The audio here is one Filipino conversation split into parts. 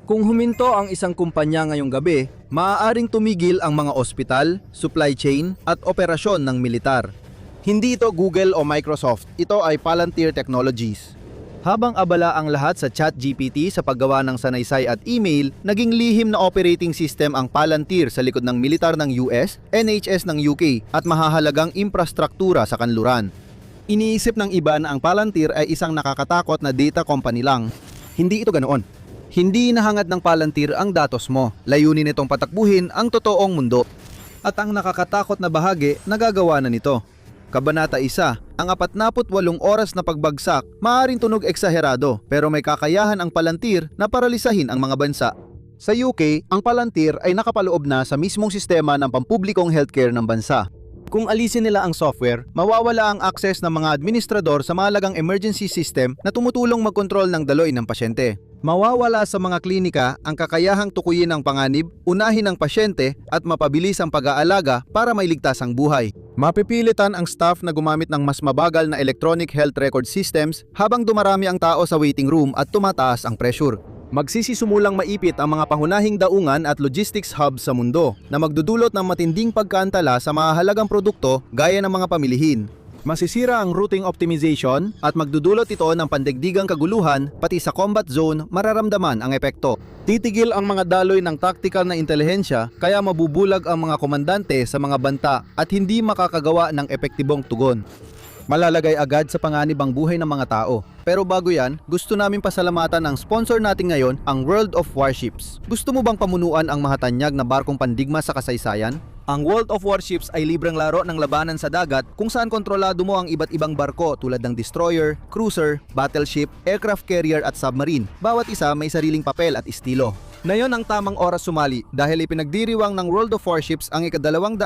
Kung huminto ang isang kumpanya ngayong gabi, maaaring tumigil ang mga ospital, supply chain at operasyon ng militar. Hindi ito Google o Microsoft, ito ay Palantir Technologies. Habang abala ang lahat sa ChatGPT sa paggawa ng sanaysay at email, naging lihim na operating system ang Palantir sa likod ng militar ng US, NHS ng UK at mahahalagang infrastruktura sa kanluran. Iniisip ng iba na ang Palantir ay isang nakakatakot na data company lang. Hindi ito ganoon. Hindi nahangad ng Palantir ang datos mo. Layunin nitong patakbuhin ang totoong mundo. At ang nakakatakot na bahagi, nagagawa na nito. Kabanata 1, ang 48 oras na pagbagsak, maaaring tunog eksaherado pero may kakayahan ang Palantir na paralisahin ang mga bansa. Sa UK, ang Palantir ay nakapaloob na sa mismong sistema ng pampublikong healthcare ng bansa. Kung alisin nila ang software, mawawala ang access ng mga administrador sa mahalagang emergency system na tumutulong magkontrol ng daloy ng pasyente. Mawawala sa mga klinika ang kakayahang tukuyin ang panganib, unahin ang pasyente at mapabilis ang pag-aalaga para mailigtas ang buhay. Mapipilitan ang staff na gumamit ng mas mabagal na electronic health record systems habang dumarami ang tao sa waiting room at tumataas ang pressure. Magsisisimulang maipit ang mga pangunahing daungan at logistics hub sa mundo na magdudulot ng matinding pagkaantala sa mahalagang produkto gaya ng mga pamilihin. Masisira ang routing optimization at magdudulot ito ng pandigdigang kaguluhan, pati sa combat zone mararamdaman ang epekto. Titigil ang mga daloy ng tactical na intelihensya kaya mabubulag ang mga komandante sa mga banta at hindi makakagawa ng epektibong tugon. Malalagay agad sa panganib ang buhay ng mga tao. Pero bago yan, gusto namin pasalamatan ang sponsor natin ngayon, ang World of Warships. Gusto mo bang pamunuan ang mahatanyag na barkong pandigma sa kasaysayan? Ang World of Warships ay libreng laro ng labanan sa dagat kung saan kontrolado mo ang iba't ibang barko tulad ng destroyer, cruiser, battleship, aircraft carrier at submarine. Bawat isa may sariling papel at estilo. Ngayon ang tamang oras sumali dahil ipinagdiriwang ng World of Warships ang ika-250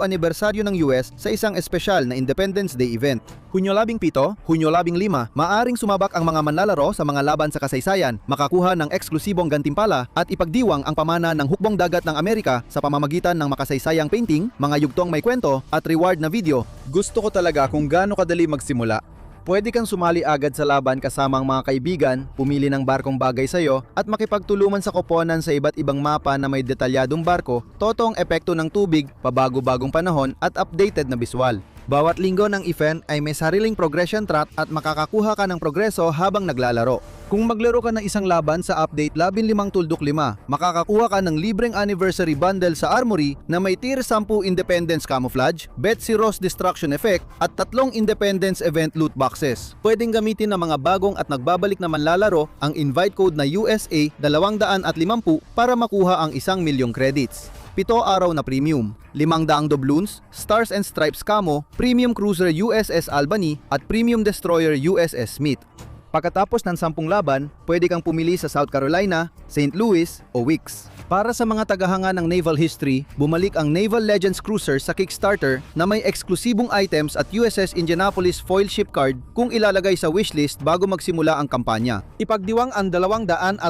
anibersaryo ng US sa isang espesyal na Independence Day event. Hunyo 17, Hunyo 15, maaring sumabak ang mga manlalaro sa mga laban sa kasaysayan, makakuha ng eksklusibong gantimpala at ipagdiwang ang pamana ng hukbong dagat ng Amerika sa pamamagitan ng makasaysayang painting, mga yugtong may kwento at reward na video. Gusto ko talaga kung gaano kadali magsimula. Pwede kang sumali agad sa laban kasama ang mga kaibigan, pumili ng barkong bagay sa'yo at makipagtulungan sa koponan sa iba't ibang mapa na may detalyadong barko, totoong epekto ng tubig, pabago-bagong panahon at updated na biswal. Bawat linggo ng event ay may sariling progression track at makakakuha ka ng progreso habang naglalaro. Kung maglaro ka ng isang laban sa update 15 tuldok 5, makakakuha ka ng libreng anniversary bundle sa Armory na may tier 10 Independence Camouflage, Betsy Ross Destruction Effect at 3 Independence Event loot boxes. Pwedeng gamitin ng mga bagong at nagbabalik na manlalaro ang invite code na USA 250 para makuha ang 1,000,000 credits. 7 araw na premium, 500 doubloons, Stars and Stripes Camo, Premium Cruiser USS Albany at Premium Destroyer USS Smith. Pagkatapos ng 10 laban, pwede kang pumili sa South Carolina, St. Louis o Wicks. Para sa mga tagahanga ng naval history, bumalik ang Naval Legends Cruiser sa Kickstarter na may eksklusibong items at USS Indianapolis foil ship card kung ilalagay sa wishlist bago magsimula ang kampanya. Ipagdiwang ang 250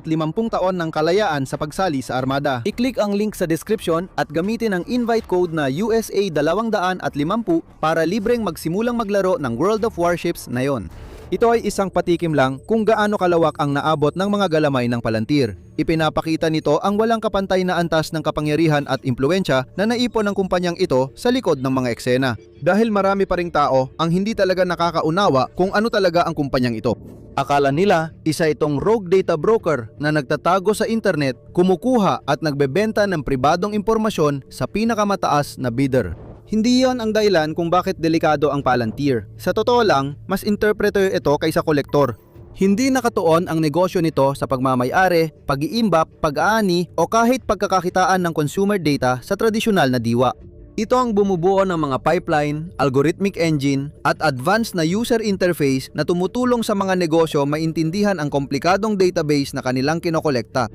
taon ng kalayaan sa pagsali sa armada. I-click ang link sa description at gamitin ang invite code na USA 250 para libreng magsimulang maglaro ng World of Warships na yon. Ito ay isang patikim lang kung gaano kalawak ang naabot ng mga galamay ng Palantir. Ipinapakita nito ang walang kapantay na antas ng kapangyarihan at impluwensya na naipon ng kumpanyang ito sa likod ng mga eksena. Dahil marami pa ring tao ang hindi talaga nakakaunawa kung ano talaga ang kumpanyang ito. Akala nila isa itong rogue data broker na nagtatago sa internet, kumukuha at nagbebenta ng pribadong impormasyon sa pinakamataas na bidder. Hindi yon ang dahilan kung bakit delikado ang Palantir. Sa totoo lang, mas interpreter ito kaysa kolektor. Hindi nakatuon ang negosyo nito sa pagmamay-ari, pag-iimbak, pag-aani o kahit pagkakakitaan ng consumer data sa tradisyonal na diwa. Ito ang bumubuo ng mga pipeline, algorithmic engine at advanced na user interface na tumutulong sa mga negosyo maintindihan ang komplikadong database na kanilang kinokolekta.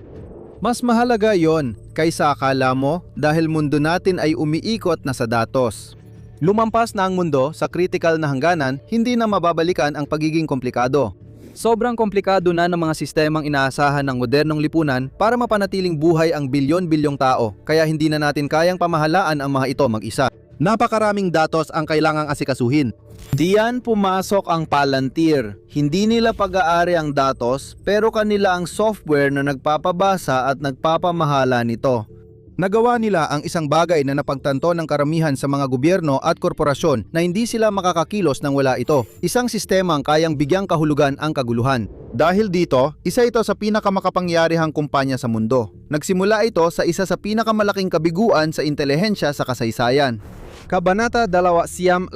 Mas mahalaga yon kaysa akala mo dahil mundo natin ay umiikot na sa datos. Lumampas na ang mundo sa critical na hangganan, hindi na mababalikan ang pagiging komplikado. Sobrang komplikado na ng mga sistemang inaasahan ng modernong lipunan para mapanatiling buhay ang bilyon-bilyong tao, kaya hindi na natin kayang pamahalaan ang mga ito mag-isa. Napakaraming datos ang kailangang asikasuhin. Diyan pumasok ang Palantir. Hindi nila pag-aari ang datos pero kanila ang software na nagpapabasa at nagpapamahala nito. Nagawa nila ang isang bagay na napagtanto ng karamihan sa mga gobyerno at korporasyon na hindi sila makakakilos nang wala ito. Isang sistemang kayang bigyang kahulugan ang kaguluhan. Dahil dito, isa ito sa pinakamakapangyarihang kumpanya sa mundo. Nagsimula ito sa isa sa pinakamalaking kabiguan sa intelihensya sa kasaysayan. Kabanata 211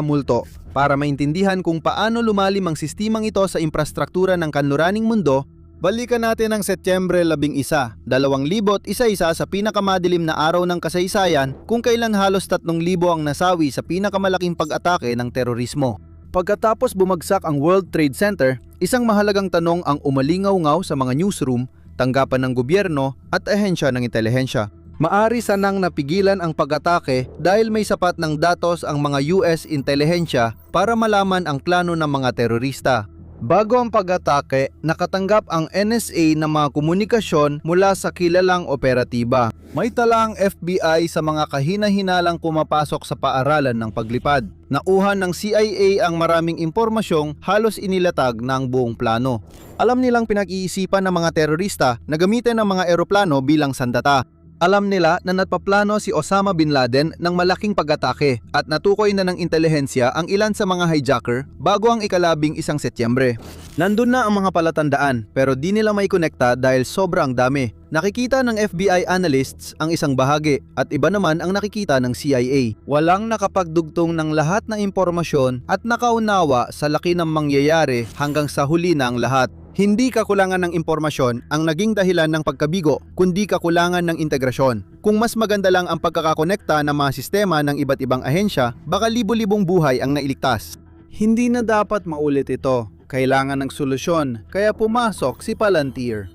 multo. Para maintindihan kung paano lumalim ang sistemang ito sa infrastruktura ng kanluraning mundo, balikan natin ang Setyembre 11, 2001 sa pinakamadilim na araw ng kasaysayan kung kailan halos 3,000 ang nasawi sa pinakamalaking pag-atake ng terorismo. Pagkatapos bumagsak ang World Trade Center, isang mahalagang tanong ang umalingaw-ngaw sa mga newsroom, tanggapan ng gobyerno at ahensya ng intelihensya. Maari sanang napigilan ang pag-atake dahil may sapat ng datos ang mga US intelihensya para malaman ang plano ng mga terorista. Bago ang pag-atake, nakatanggap ang NSA ng mga komunikasyon mula sa kilalang operatiba. May tala ang FBI sa mga kahina-hinalang pumapasok sa paaralan ng paglipad. Nauhan ng CIA ang maraming impormasyong halos inilatag ng buong plano. Alam nilang pinag-iisipan ng mga terorista na gamitin ang mga eroplano bilang sandata. Alam nila na natpaplano si Osama Bin Laden ng malaking pag-atake at natukoy na ng intelihensya ang ilan sa mga hijacker bago ang ika-11 Setyembre. Nandun na ang mga palatandaan pero di nila may konekta dahil sobrang dami. Nakikita ng FBI analysts ang isang bahagi at iba naman ang nakikita ng CIA. Walang nakapagdugtong ng lahat na impormasyon at nakaunawa sa laki ng mangyayari hanggang sa huli na ang lahat. Hindi kakulangan ng impormasyon ang naging dahilan ng pagkabigo, kundi kakulangan ng integrasyon. Kung mas maganda lang ang pagkakakonekta ng mga sistema ng iba't ibang ahensya, baka libo-libong buhay ang nailigtas. Hindi na dapat maulit ito. Kailangan ng solusyon, kaya pumasok si Palantir.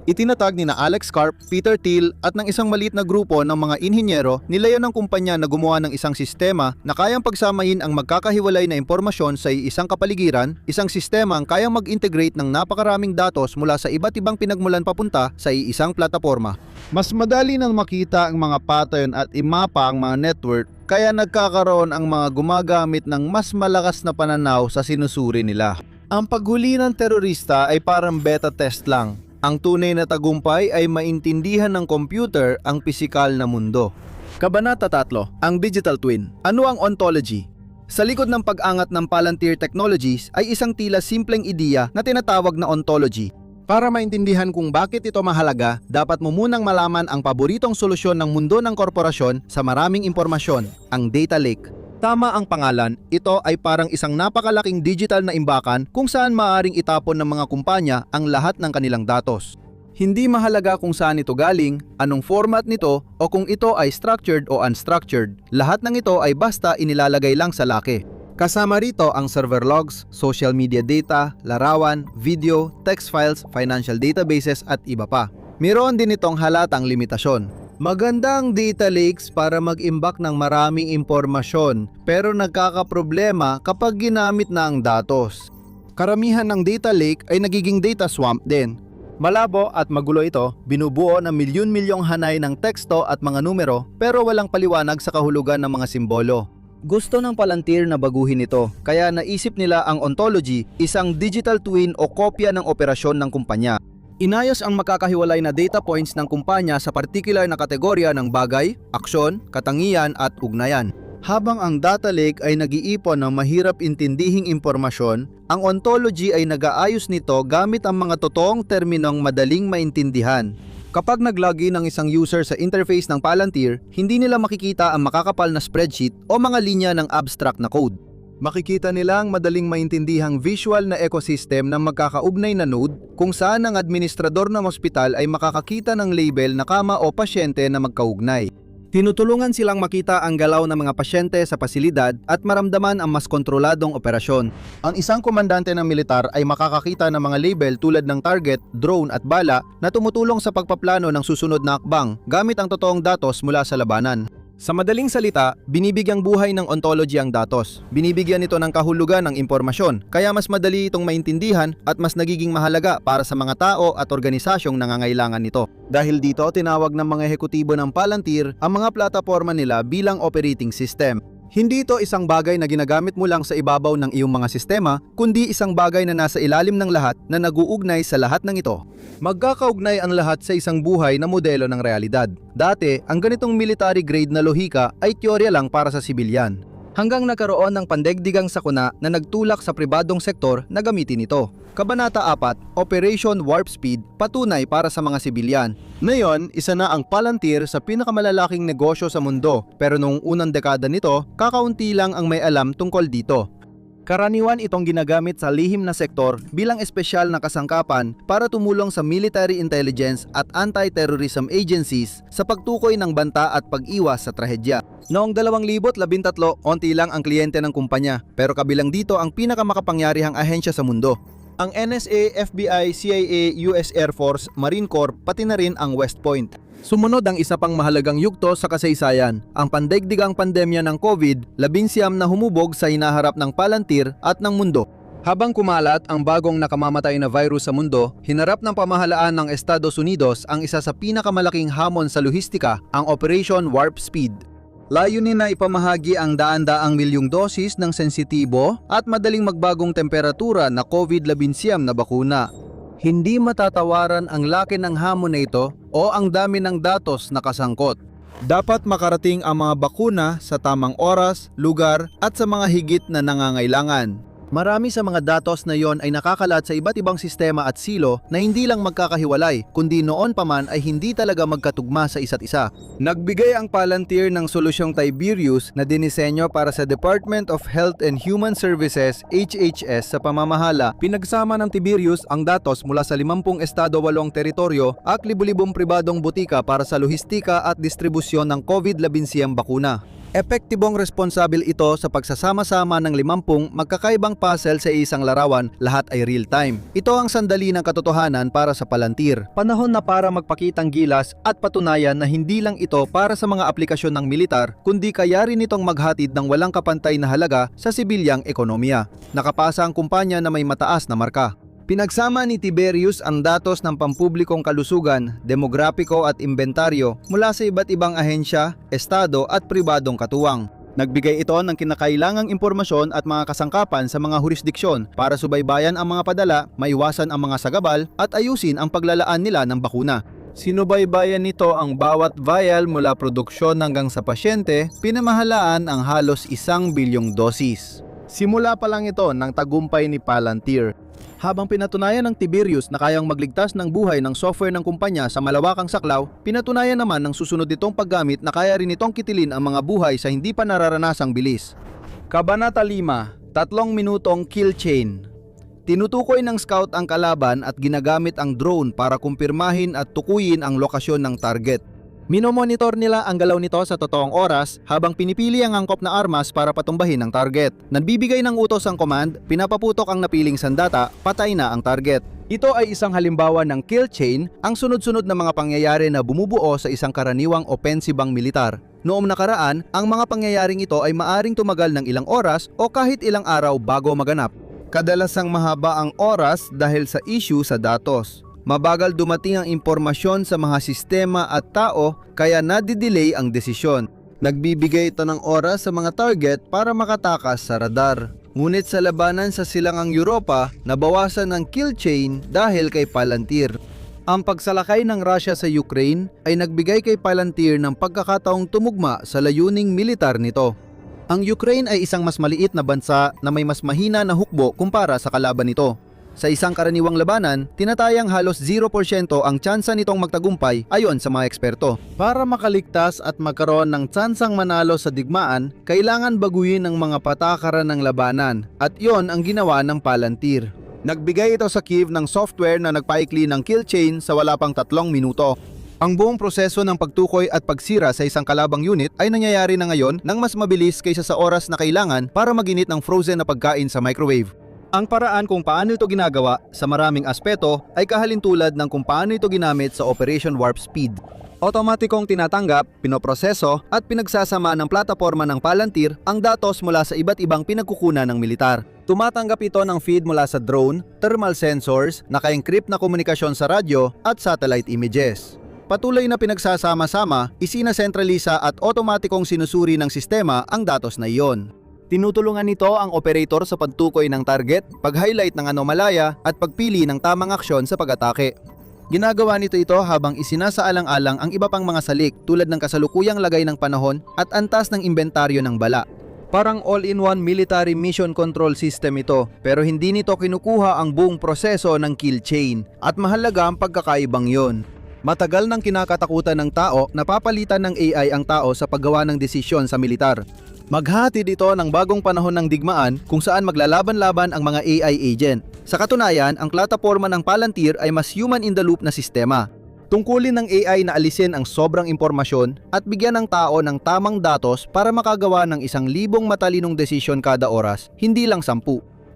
Itinatag ni na Alex Karp, Peter Thiel at ng isang maliit na grupo ng mga inhinyero nilayo ng kumpanya na gumawa ng isang sistema na kayang pagsamahin ang magkakahiwalay na impormasyon sa isang kapaligiran, isang sistema ang kayang mag-integrate ng napakaraming datos mula sa iba't ibang pinagmulan papunta sa isang plataforma. Mas madali nang makita ang mga pattern at imapa ang mga network kaya nagkakaroon ang mga gumagamit ng mas malakas na pananaw sa sinusuri nila. Ang paghuli ng terorista ay parang beta test lang. Ang tunay na tagumpay ay maintindihan ng computer ang pisikal na mundo. Kabanata 3, ang Digital Twin. Ano ang ontology? Sa likod ng pag-angat ng Palantir Technologies ay isang tila simpleng ideya na tinatawag na ontology. Para maintindihan kung bakit ito mahalaga, dapat mo munang malaman ang paboritong solusyon ng mundo ng korporasyon sa maraming impormasyon, ang data lake. Tama ang pangalan, ito ay parang isang napakalaking digital na imbakan kung saan maaaring itapon ng mga kumpanya ang lahat ng kanilang datos. Hindi mahalaga kung saan ito galing, anong format nito o kung ito ay structured o unstructured. Lahat ng ito ay basta inilalagay lang sa laki. Kasama rito ang server logs, social media data, larawan, video, text files, financial databases at iba pa. Mayroon din itong halatang limitasyon. Magandang data lakes para mag-imbak ng maraming impormasyon pero nagkakaproblema kapag ginamit na ang datos. Karamihan ng data lake ay nagiging data swamp din. Malabo at magulo ito, binubuo ng milyon-milyong hanay ng teksto at mga numero pero walang paliwanag sa kahulugan ng mga simbolo. Gusto ng Palantir na baguhin ito, kaya naisip nila ang ontology, isang digital twin o kopya ng operasyon ng kumpanya. Inayos ang makakahiwalay na data points ng kumpanya sa partikular na kategorya ng bagay, aksyon, katangian at ugnayan. Habang ang data lake ay nag-iipon ng mahirap intindihing impormasyon, ang ontology ay nag-aayos nito gamit ang mga totoong terminong madaling maintindihan. Kapag nag-login ang isang user sa interface ng Palantir, hindi nila makikita ang makakapal na spreadsheet o mga linya ng abstract na code. Makikita nila ang madaling maintindihang visual na ecosystem ng magkakaugnay na node kung saan ang administrador ng ospital ay makakakita ng label na kama o pasyente na magkaugnay. Tinutulungan silang makita ang galaw ng mga pasyente sa pasilidad at maramdaman ang mas kontroladong operasyon. Ang isang komandante ng militar ay makakakita ng mga label tulad ng target, drone at bala na tumutulong sa pagpaplano ng susunod na akbang gamit ang totoong datos mula sa labanan. Sa madaling salita, binibigyang buhay ng ontology ang datos. Binibigyan ito ng kahulugan ng impormasyon, kaya mas madali itong maintindihan at mas nagiging mahalaga para sa mga tao at organisasyong nangangailangan nito. Dahil dito, tinawag ng mga ehekutibo ng Palantir ang mga plataforma nila bilang operating system. Hindi ito isang bagay na ginagamit mo lang sa ibabaw ng iyong mga sistema, kundi isang bagay na nasa ilalim ng lahat na nag-uugnay sa lahat ng ito. Magkakaugnay ang lahat sa isang buhay na modelo ng realidad. Dati, ang ganitong military grade na lohika ay teorya lang para sa sibilyan. Hanggang nagkaroon ng pandaigdigang sakuna na nagtulak sa pribadong sektor na gamitin ito. Kabanata 4, Operation Warp Speed, patunay para sa mga sibilyan. Ngayon, isa na ang Palantir sa pinakamalalaking negosyo sa mundo, pero noong unang dekada nito, kakaunti lang ang may alam tungkol dito. Karaniwan itong ginagamit sa lihim na sektor bilang espesyal na kasangkapan para tumulong sa military intelligence at anti-terrorism agencies sa pagtukoy ng banta at pag-iwas sa trahedya. Noong 2013, onti lang ang kliyente ng kumpanya, pero kabilang dito ang pinakamakapangyarihang ahensya sa mundo. Ang NSA, FBI, CIA, US Air Force, Marine Corps, pati na rin ang West Point. Sumunod ang isa pang mahalagang yugto sa kasaysayan, ang pandaigdigang pandemya ng COVID-19 na humubog sa hinaharap ng Palantir at ng mundo. Habang kumalat ang bagong nakamamatay na virus sa mundo, hinarap ng pamahalaan ng Estados Unidos ang isa sa pinakamalaking hamon sa lohistika, ang Operation Warp Speed. Layunin na ipamahagi ang daan-daang milyong dosis ng sensitibo at madaling magbagong temperatura na COVID-19 na bakuna. Hindi matatawaran ang laki ng hamon na ito o ang dami ng datos na kasangkot. Dapat makarating ang mga bakuna sa tamang oras, lugar at sa mga higit na nangangailangan. Marami sa mga datos na yon ay nakakalat sa iba't ibang sistema at silo na hindi lang magkakahiwalay, kundi noon pa man ay hindi talaga magkatugma sa isa't isa. Nagbigay ang Palantir ng solusyong Tiberius na dinisenyo para sa Department of Health and Human Services HHS sa pamamahala. Pinagsama ng Tiberius ang datos mula sa 50 estado, 8 teritoryo at libu-libong pribadong butika para sa lohistika at distribusyon ng COVID-19 bakuna. Epektibong responsabil ito sa pagsasama-sama ng 50 magkakaibang puzzle sa isang larawan, lahat ay real-time. Ito ang sandali ng katotohanan para sa Palantir. Panahon na para magpakitang gilas at patunayan na hindi lang ito para sa mga aplikasyon ng militar, kundi kaya rin itong maghatid ng walang kapantay na halaga sa sibilyang ekonomiya. Nakapasa ang kumpanya na may mataas na marka. Pinagsama ni Tiberius ang datos ng pampublikong kalusugan, demograpiko at inventaryo mula sa iba't ibang ahensya, estado at pribadong katuwang. Nagbigay ito ng kinakailangang impormasyon at mga kasangkapan sa mga jurisdiksyon para subaybayan ang mga padala, maiwasan ang mga sagabal at ayusin ang paglalaan nila ng bakuna. Sinubaybayan nito ang bawat vial mula produksyon hanggang sa pasyente, pinamahalaan ang halos 1 bilyong dosis. Simula pa lang ito ng tagumpay ni Palantir. Habang pinatunayan ng Tiberius na kayang magligtas ng buhay ng software ng kumpanya sa malawakang saklaw, pinatunayan naman ng susunod itong paggamit na kaya rin itong kitilin ang mga buhay sa hindi pa nararanasang bilis. Kabanata 5, 3 minutong kill chain. Tinutukoy ng scout ang kalaban at ginagamit ang drone para kumpirmahin at tukuyin ang lokasyon ng target. Minomonitor nila ang galaw nito sa totoong oras habang pinipili ang angkop na armas para patumbahin ang target. Nagbibigay ng utos ang command, pinapaputok ang napiling sandata, patay na ang target. Ito ay isang halimbawa ng kill chain, ang sunod-sunod na mga pangyayari na bumubuo sa isang karaniwang opensibang militar. Noong nakaraan, ang mga pangyayaring ito ay maaring tumagal ng ilang oras o kahit ilang araw bago maganap. Kadalasang mahaba ang oras dahil sa issue sa datos. Mabagal dumating ang impormasyon sa mga sistema at tao kaya nadidelay ang desisyon. Nagbibigay ito ng oras sa mga target para makatakas sa radar. Ngunit sa labanan sa silangang Europa, nabawasan ang kill chain dahil kay Palantir. Ang pagsalakay ng Russia sa Ukraine ay nagbigay kay Palantir ng pagkakataong tumugma sa layuning militar nito. Ang Ukraine ay isang mas maliit na bansa na may mas mahina na hukbo kumpara sa kalaban nito. Sa isang karaniwang labanan, tinatayang halos 0% ang tsansa nitong magtagumpay ayon sa mga eksperto. Para makaligtas at magkaroon ng tsansang manalo sa digmaan, kailangan baguhin ang mga patakaran ng labanan at yon ang ginawa ng Palantir. Nagbigay ito sa Kiev ng software na nagpaikli ng kill chain sa wala pang 3 minuto. Ang buong proseso ng pagtukoy at pagsira sa isang kalabang unit ay nangyayari na ngayon ng mas mabilis kaysa sa oras na kailangan para maginit ng frozen na pagkain sa microwave. Ang paraan kung paano ito ginagawa sa maraming aspeto ay kahalintulad ng kung paano ito ginamit sa Operation Warp Speed. Otomatikong tinatanggap, pinoproseso at pinagsasama ng plataporma ng Palantir ang datos mula sa iba't ibang pinagkukunan ng militar. Tumatanggap ito ng feed mula sa drone, thermal sensors, naka-encrypt na komunikasyon sa radyo at satellite images. Patuloy na pinagsasama-sama, isinasentralisa at otomatikong sinusuri ng sistema ang datos na iyon. Tinutulungan nito ang operator sa pagtukoy ng target, pag-highlight ng anomalaya at pagpili ng tamang aksyon sa pag-atake. Ginagawa nito ito habang isinasaalang-alang ang iba pang mga salik tulad ng kasalukuyang lagay ng panahon at antas ng inventaryo ng bala. Parang all-in-one military mission control system ito, pero hindi nito kinukuha ang buong proseso ng kill chain at mahalaga ang pagkakaibang yon. Matagal nang kinakatakutan ng tao na papalitan ng AI ang tao sa paggawa ng desisyon sa militar. Maghahatid ito ng bagong panahon ng digmaan kung saan maglalaban-laban ang mga AI agent. Sa katunayan, ang plataporma ng Palantir ay mas human-in-the-loop na sistema. Tungkulin ng AI na alisin ang sobrang impormasyon at bigyan ng tao ng tamang datos para makagawa ng 1,000 matalinong desisyon kada oras, hindi lang 10.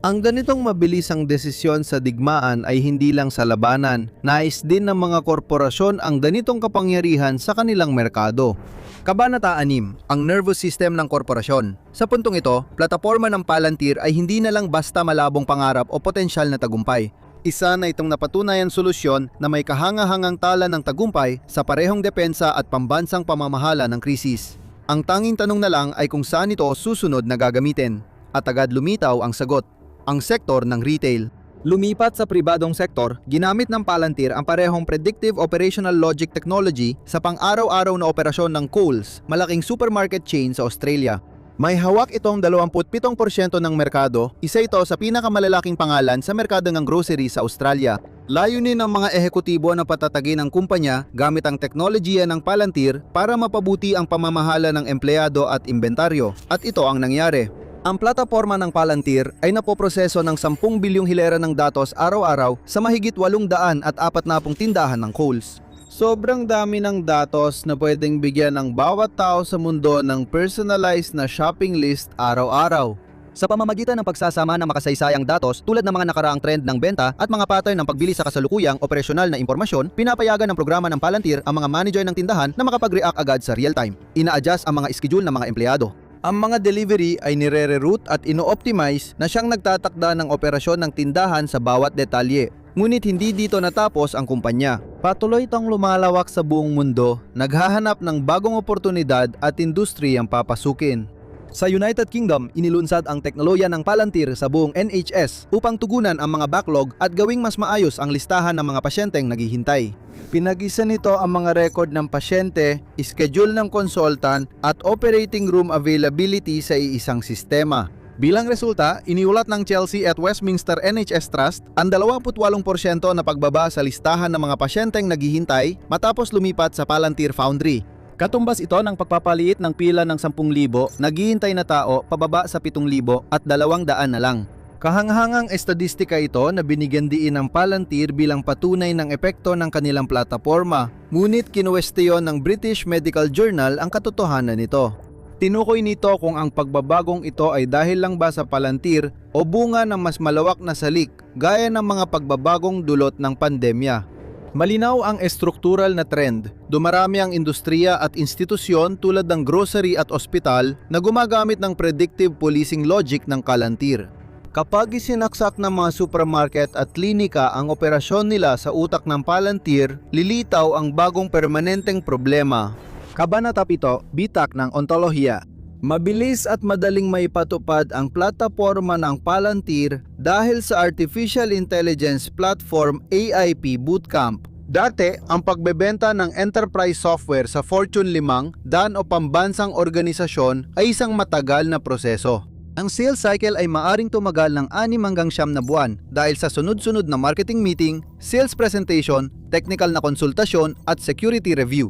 Ang ganitong mabilisang desisyon sa digmaan ay hindi lang sa labanan. Nais din ng mga korporasyon ang ganitong kapangyarihan sa kanilang merkado. Kabanata 6, ang nervous system ng korporasyon. Sa puntong ito, plataporma ng Palantir ay hindi na lang basta malabong pangarap o potensyal na tagumpay. Isa na itong napatunayan solusyon na may kahangahangang tala ng tagumpay sa parehong depensa at pambansang pamamahala ng krisis. Ang tanging tanong na lang ay kung saan ito susunod na gagamitin. At agad lumitaw ang sagot, ang sektor ng retail. Lumipat sa pribadong sektor, ginamit ng Palantir ang parehong Predictive Operational Logic Technology sa pang-araw-araw na operasyon ng Coles, malaking supermarket chain sa Australia. May hawak itong 27% ng merkado, isa ito sa pinakamalalaking pangalan sa merkado ng grocery sa Australia. Layunin ng mga ehekutibo na patatagin ang kumpanya gamit ang teknolohiya ng Palantir para mapabuti ang pamamahala ng empleyado at inventaryo. At ito ang nangyari. Ang plataporma ng Palantir ay napoproseso ng 10 bilyong hilera ng datos araw-araw sa mahigit 840 tindahan ng Coles. Sobrang dami ng datos na pwedeng bigyan ng bawat tao sa mundo ng personalized na shopping list araw-araw. Sa pamamagitan ng pagsasama ng makasaysayang datos tulad ng mga nakaraang trend ng benta at mga pattern ng pagbili sa kasalukuyang operasyonal na impormasyon, pinapayagan ng programa ng Palantir ang mga manager ng tindahan na makapag-react agad sa real time. Ina-adjust ang mga schedule ng mga empleyado. Ang mga delivery ay nire-reroute at ino-optimize na siyang nagtatakda ng operasyon ng tindahan sa bawat detalye. Ngunit hindi dito natapos ang kumpanya. Patuloy itong lumalawak sa buong mundo, naghahanap ng bagong oportunidad at industriyang papasukin. Sa United Kingdom, inilunsad ang teknolohiya ng Palantir sa buong NHS upang tugunan ang mga backlog at gawing mas maayos ang listahan ng mga pasyenteng naghihintay. Pinag-isa nito ang mga record ng pasyente, schedule ng consultant at operating room availability sa iisang sistema. Bilang resulta, iniulat ng Chelsea at Westminster NHS Trust ang 28% na pagbaba sa listahan ng mga pasyenteng naghihintay matapos lumipat sa Palantir Foundry. Katumbas ito ng pagpapaliit ng pila ng 10,000 naghihintay na tao pababa sa 7,000 at 200 na lang. Kahanghangang estadistika ito na binigyan diin ng Palantir bilang patunay ng epekto ng kanilang plataporma. Ngunit kinuwestiyon ng British Medical Journal ang katotohanan nito. Tinukoy nito kung ang pagbabagong ito ay dahil lang ba sa Palantir o bunga ng mas malawak na salik gaya ng mga pagbabagong dulot ng pandemya. Malinaw ang estruktural na trend. Dumarami ang industriya at institusyon tulad ng grocery at ospital na gumagamit ng predictive policing logic ng Palantir. Kapag isinaksak ng mga supermarket at klinika ang operasyon nila sa utak ng Palantir, lilitaw ang bagong permanenteng problema. Kabanata 7, bitak ng ontolohiya. Mabilis at madaling maipatupad ang plataporma ng Palantir dahil sa Artificial Intelligence Platform AIP Bootcamp. Dati, ang pagbebenta ng enterprise software sa Fortune 5, dan o pambansang organisasyon ay isang matagal na proseso. Ang sales cycle ay maaring tumagal ng 6 hanggang 9 na buwan dahil sa sunod-sunod na marketing meeting, sales presentation, technical na konsultasyon at security review.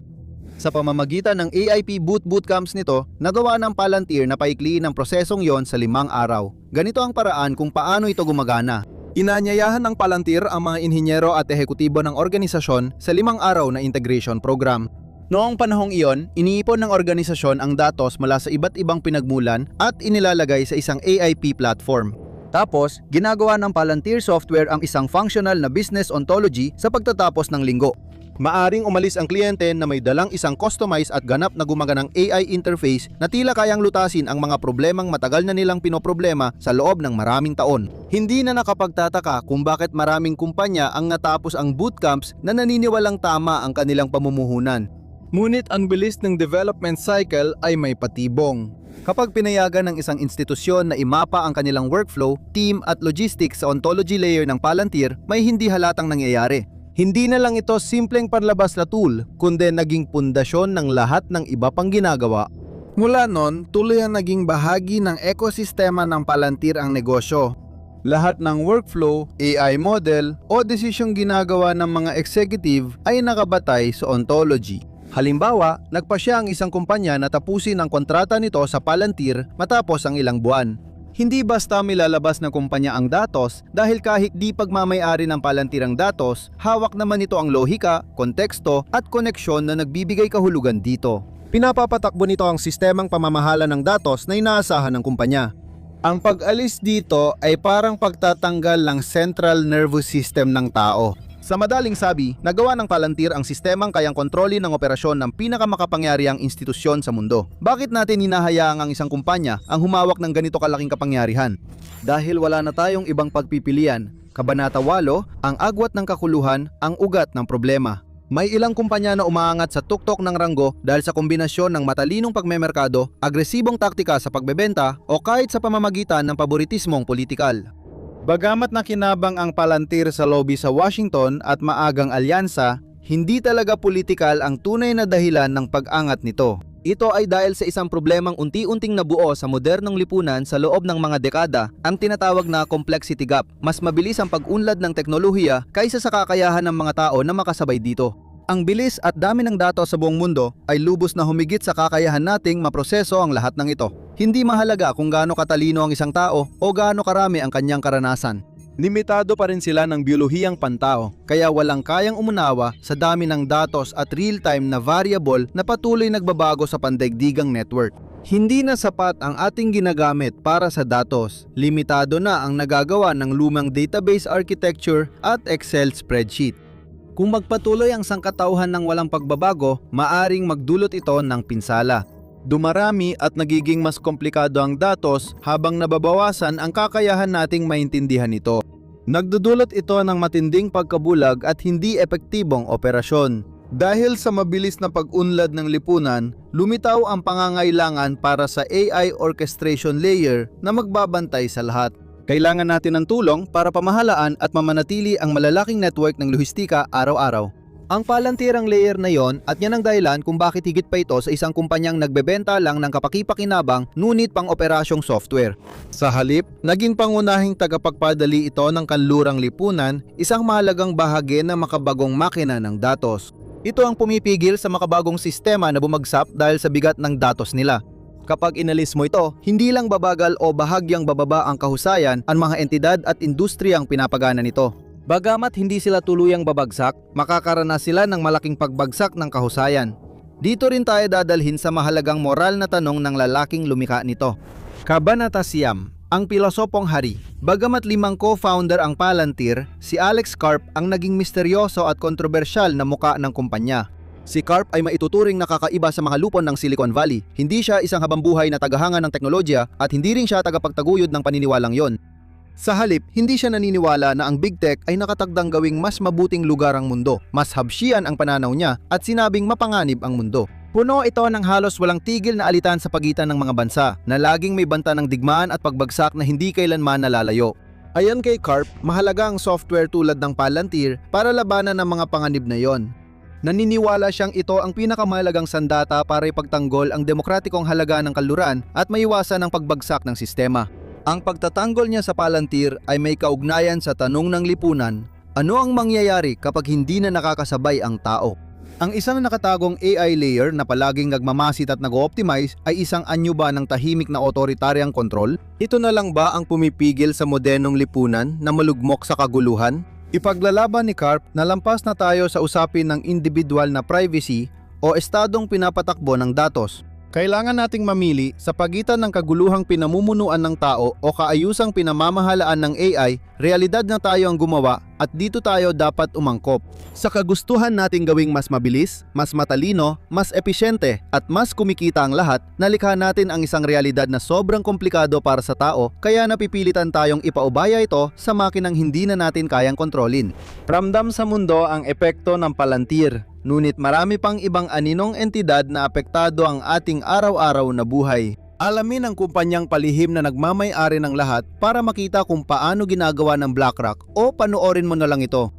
Sa pamamagitan ng AIP bootcamps nito, nagawa ng Palantir na paikliin ang prosesong yon sa 5 araw. Ganito ang paraan kung paano ito gumagana. Inaanyayahan ng Palantir ang mga inhinyero at ehekutibo ng organisasyon sa 5 araw na integration program. Noong panahong iyon, iniipon ng organisasyon ang datos mula sa iba't ibang pinagmulan at inilalagay sa isang AIP platform. Tapos, ginagawa ng Palantir software ang isang functional na business ontology sa pagtatapos ng linggo. Maaring umalis ang kliyente na may dalang isang customized at ganap na gumaganang AI interface na tila kayang lutasin ang mga problemang matagal na nilang pinoproblema sa loob ng maraming taon. Hindi na nakapagtataka kung bakit maraming kumpanya ang natapos ang bootcamps na naniniwalang tama ang kanilang pamumuhunan. Ngunit ang bilis ng development cycle ay may patibong. Kapag pinayagan ng isang institusyon na imapa ang kanilang workflow, team at logistics sa ontology layer ng Palantir, may hindi halatang nangyayari. Hindi na lang ito simpleng panlabas na tool, kundi naging pundasyon ng lahat ng iba pang ginagawa. Mula noon, tuloy ang naging bahagi ng ekosistema ng Palantir ang negosyo. Lahat ng workflow, AI model o desisyong ginagawa ng mga executive ay nakabatay sa ontology. Halimbawa, nagpasya ang isang kumpanya na tapusin ang kontrata nito sa Palantir matapos ang ilang buwan. Hindi basta milalabas ng kumpanya ang datos dahil kahit di pagmamay-ari ng Palantir ang datos, hawak naman ito ang lohika, konteksto at koneksyon na nagbibigay kahulugan dito. Pinapapatakbo nito ang sistemang pamamahala ng datos na inaasahan ng kumpanya. Ang pag-alis dito ay parang pagtatanggal ng central nervous system ng tao. Sa madaling sabi, nagawa ng Palantir ang sistemang kayang kontrolin ng operasyon ng pinakamakapangyarihang institusyon sa mundo. Bakit natin hinahayaang ang isang kumpanya ang humawak ng ganito kalaking kapangyarihan? Dahil wala na tayong ibang pagpipilian. Kabanata 8, ang agwat ng kakuluhan, ang ugat ng problema. May ilang kumpanya na umaangat sa tuktok ng ranggo dahil sa kombinasyon ng matalinong pagmemerkado, agresibong taktika sa pagbebenta o kahit sa pamamagitan ng paboritismong politikal. Bagamat nakinabang ang Palantir sa lobby sa Washington at maagang alyansa, hindi talaga politikal ang tunay na dahilan ng pag-angat nito. Ito ay dahil sa isang problemang unti-unting nabuo sa modernong lipunan sa loob ng mga dekada, ang tinatawag na complexity gap. Mas mabilis ang pag-unlad ng teknolohiya kaysa sa kakayahan ng mga tao na makasabay dito. Ang bilis at dami ng datos sa buong mundo ay lubos na humigit sa kakayahan nating maproseso ang lahat ng ito. Hindi mahalaga kung gaano katalino ang isang tao o gaano karami ang kanyang karanasan. Limitado pa rin sila ng biolohiyang pantao, kaya walang kayang umunawa sa dami ng datos at real-time na variable na patuloy nagbabago sa pandaigdigang network. Hindi na sapat ang ating ginagamit para sa datos. Limitado na ang nagagawa ng lumang database architecture at Excel spreadsheet. Kung magpatuloy ang sangkatauhan ng walang pagbabago, maaring magdulot ito ng pinsala. Dumarami at nagiging mas komplikado ang datos habang nababawasan ang kakayahan nating maintindihan ito. Nagdudulot ito ng matinding pagkabulag at hindi epektibong operasyon. Dahil sa mabilis na pag-unlad ng lipunan, lumitaw ang pangangailangan para sa AI orchestration layer na magbabantay sa lahat. Kailangan natin ng tulong para pamahalaan at mamanatili ang malalaking network ng lohistika araw-araw. Ang Palantir ang layer na yon at yan ang dahilan kung bakit higit pa ito sa isang kumpanyang nagbebenta lang ng kapakipakinabang ngunit pang operasyong software. Sa halip, naging pangunahing tagapagpadali ito ng kanlurang lipunan, isang mahalagang bahagi ng makabagong makina ng datos. Ito ang pumipigil sa makabagong sistema na bumagsak dahil sa bigat ng datos nila. Kapag inalis mo ito, hindi lang babagal o bahagyang bababa ang kahusayan ang mga entidad at industriyang pinapagana nito. Bagamat hindi sila tuluyang babagsak, makakaranas sila ng malaking pagbagsak ng kahusayan. Dito rin tayo dadalhin sa mahalagang moral na tanong ng lalaking lumikha nito. Kabanata Siyam, ang pilosopong hari. Bagamat 5 co-founder ang Palantir, si Alex Karp ang naging misteryoso at kontrobersyal na muka ng kumpanya. Si Karp ay maituturing na kakaiba sa mga lupon ng Silicon Valley. Hindi siya isang habambuhay na tagahanga ng teknolohiya at hindi rin siya tagapagtaguyod ng paniniwalang yon. Sa halip, hindi siya naniniwala na ang Big Tech ay nakatagdang gawing mas mabuting lugar ang mundo. Mas habsyan ang pananaw niya at sinabing mapanganib ang mundo. Puno ito ng halos walang tigil na alitan sa pagitan ng mga bansa na laging may banta ng digmaan at pagbagsak na hindi kailanman nalalayo. Ayon kay Karp, mahalaga ang software tulad ng Palantir para labanan ng mga panganib na yon. Naniniwala siyang ito ang pinakamahalagang sandata para ipagtanggol ang demokratikong halaga ng kanluran at maiwasan ang pagbagsak ng sistema. Ang pagtatanggol niya sa Palantir ay may kaugnayan sa tanong ng lipunan, ano ang mangyayari kapag hindi na nakakasabay ang tao? Ang isang nakatagong AI layer na palaging nagmamasid at nag-optimize ay isang anyo ba ng tahimik na otoritaryang kontrol? Ito na lang ba ang pumipigil sa modernong lipunan na malugmok sa kaguluhan? Ipaglalaban ni Karp na lampas na tayo sa usapin ng individual na privacy o estadong pinapatakbo ng datos. Kailangan nating mamili sa pagitan ng kaguluhang pinamumunuan ng tao o kaayusang pinamamahalaan ng AI, realidad na tayo ang gumawa at dito tayo dapat umangkop. Sa kagustuhan nating gawing mas mabilis, mas matalino, mas episyente at mas kumikita ang lahat, nalikha natin ang isang realidad na sobrang komplikado para sa tao kaya napipilitan tayong ipaubaya ito sa makinang hindi na natin kayang kontrolin. Ramdam sa mundo ang epekto ng Palantir. Ngunit marami pang ibang aninong entidad na apektado ang ating araw-araw na buhay. Alamin ang kumpanyang palihim na nagmamay-ari ng lahat para makita kung paano ginagawa ng BlackRock o panoorin mo na lang ito.